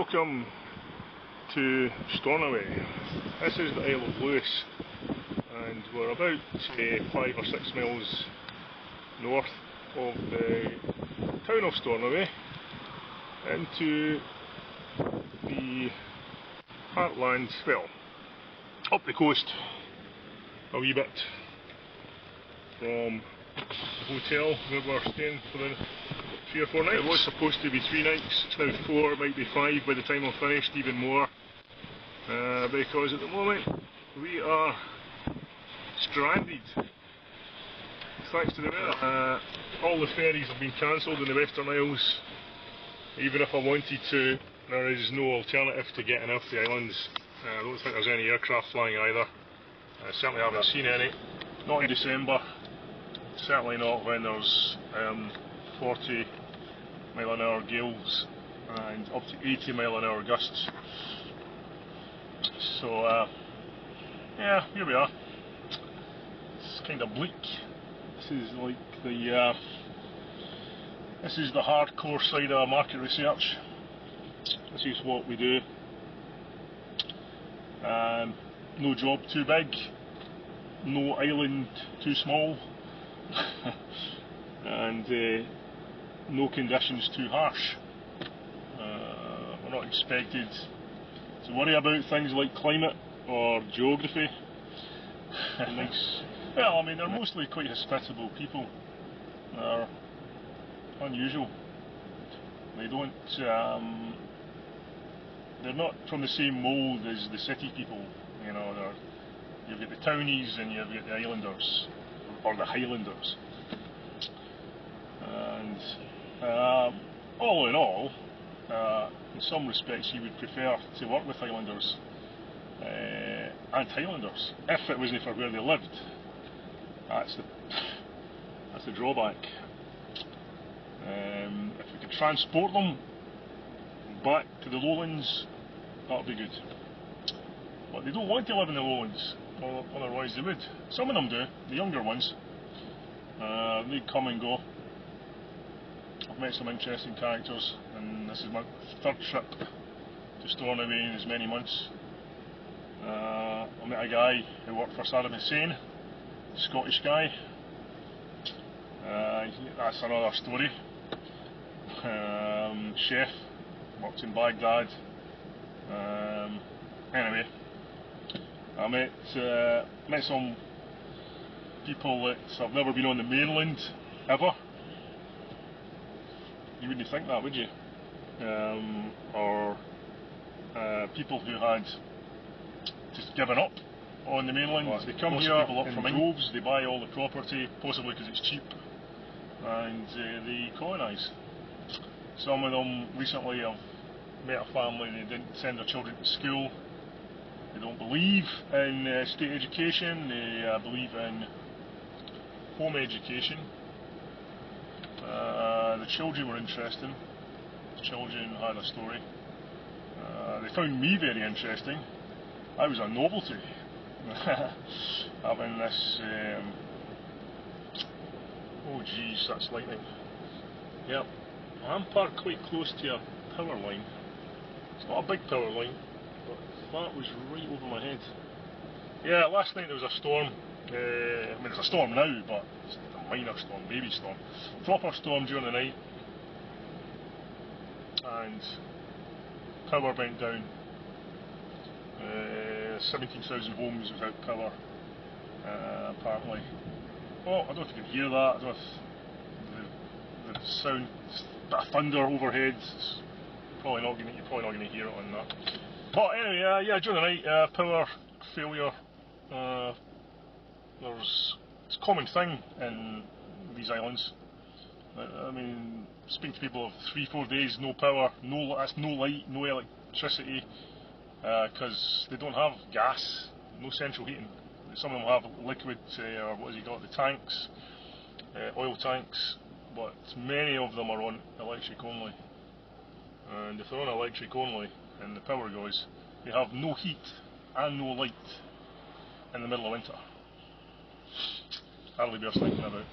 Welcome to Stornoway. This is the Isle of Lewis, and we're about 5 or 6 miles north of the town of Stornoway into the heartland, well, up the coast a wee bit from the hotel where we're staying for the 3 or 4 nights. It was supposed to be 3 nights, it's now 4, it might be 5 by the time I'm finished, even more, because at the moment we are stranded thanks to the weather. All the ferries have been cancelled in the Western Isles. Even if I wanted to, there is no alternative to getting off the islands. I don't think there's any aircraft flying either. I certainly haven't seen any. Not in December. Certainly not when there's 40 mile an hour gales and up to 80 mile an hour gusts. So yeah, here we are. It's kind of bleak. This is like this is the hardcore side of market research. This is what we do. No job too big, no island too small, and no conditions too harsh. We're not expected to worry about things like climate or geography. Nice. Well, I mean, they're mostly quite hospitable people. They're unusual. They don't. They're not from the same mould as the city people. You know, you've got the townies and you've got the islanders, or the highlanders. And all in all, in some respects, you would prefer to work with Highlanders and Highlanders if it wasn't for where they lived. That's the drawback. If we could transport them back to the lowlands, that would be good. But they don't want to live in the lowlands, or otherwise they would. Some of them do, the younger ones. They come and go. I've met some interesting characters, and this is my 3rd trip to Stornoway in as many months. I met a guy who worked for Saddam Hussein, a Scottish guy. That's another story. Chef, worked in Baghdad. Anyway, I met some people that have never been on the mainland ever. You wouldn't think that, would you? Or people who had just given up on the mainland. Well, they come here in droves, they buy all the property, possibly because it's cheap, and they colonise. Some of them recently have met a family, they didn't send their children to school. They don't believe in state education, they believe in home education. The children were interesting. The children had a story. They found me very interesting. I was a novelty. Having this. Oh geez, that's lightning. Yep, I'm parked quite close to a power line. It's not a big power line, but that was right over my head. Yeah, last night there was a storm. I mean, it's a storm now, but it's a minor storm, baby storm. Proper storm during the night, and power went down. 17,000 homes without power, apparently. Oh, I don't know if you can hear that. I don't know if the sound, a bit of thunder overhead. It's probably not going. You're probably not going to hear it on that. But anyway, yeah, during the night, power failure. It's a common thing in these islands. I mean, speaking to people of 3-4 days, no power, that's no light, no electricity, because they don't have gas, no central heating. Some of them have liquid, or what has he got, the tanks, oil tanks, but many of them are on electric only. And if they're on electric only and the power goes, they have no heat and no light in the middle of winter. Hardly bears thinking about.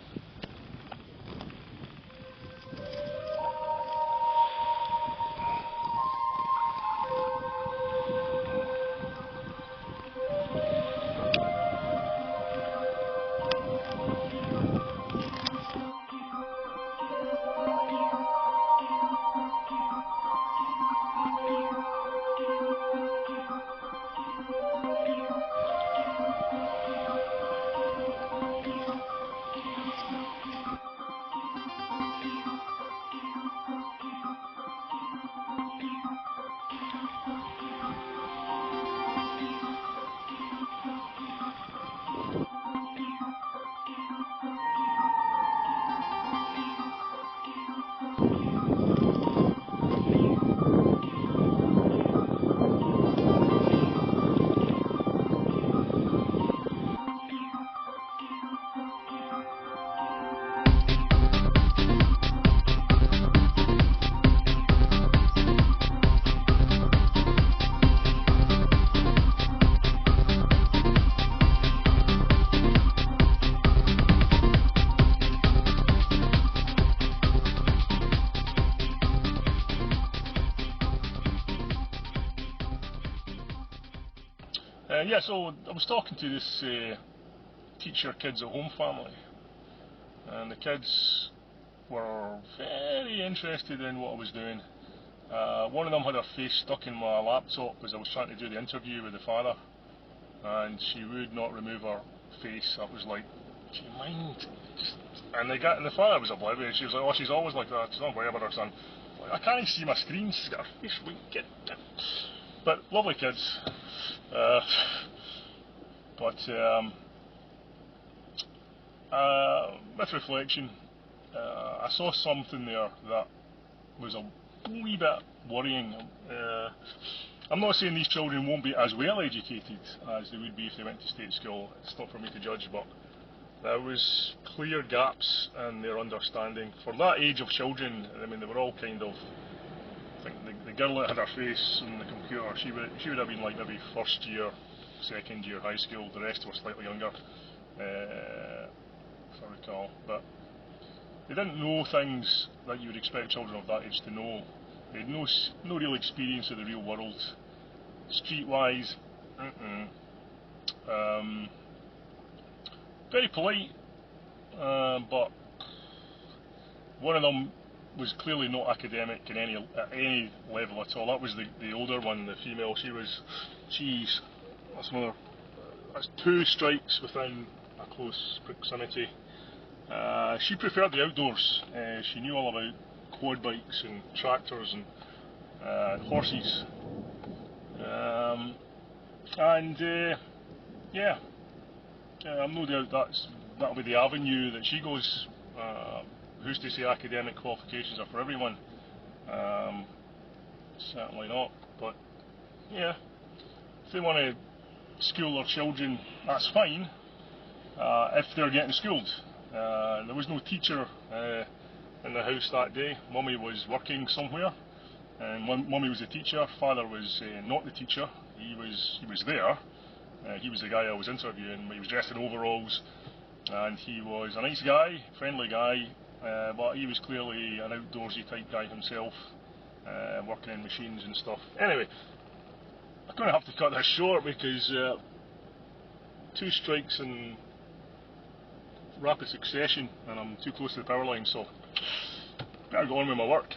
Yeah, so I was talking to this teacher kids at home family, and the kids were very interested in what I was doing. One of them had her face stuck in my laptop as I was trying to do the interview with the father, and she would not remove her face. I was like, do you mind? And the father was oblivious. She was like, oh, she's always like that. She's not worried about her son. Like, I can't see my screen. She's got her face winked. But lovely kids. With reflection, I saw something there that was a wee bit worrying. I'm not saying these children won't be as well educated as they would be if they went to state school. It's not for me to judge, but there was clear gaps in their understanding. For that age of children, I mean, they were all kind of, I think the girl that had her face on the computer, she would have been like maybe first year, second year high school. The rest were slightly younger, if I recall. But they didn't know things that you would expect children of that age to know. They had no real experience of the real world. Streetwise, very polite, but one of them was clearly not academic at any level at all. That was the older one, the female. That's 2 strikes within a close proximity. She preferred the outdoors. She knew all about quad bikes and tractors and horses. Yeah, I'm no doubt that'll be the avenue that she goes. Who's to say academic qualifications are for everyone? Certainly not. But yeah, if they want to school their children, that's fine. If they're getting schooled. There was no teacher in the house that day. Mummy was working somewhere, and Mummy was the teacher. Father was not the teacher. He was there. He was the guy I was interviewing. He was dressed in overalls, and he was a nice guy, friendly guy, but he was clearly an outdoorsy type guy himself, working in machines and stuff. Anyway, I'm going to have to cut this short because 2 strikes in rapid succession, and I'm too close to the power line, so better go on with my work.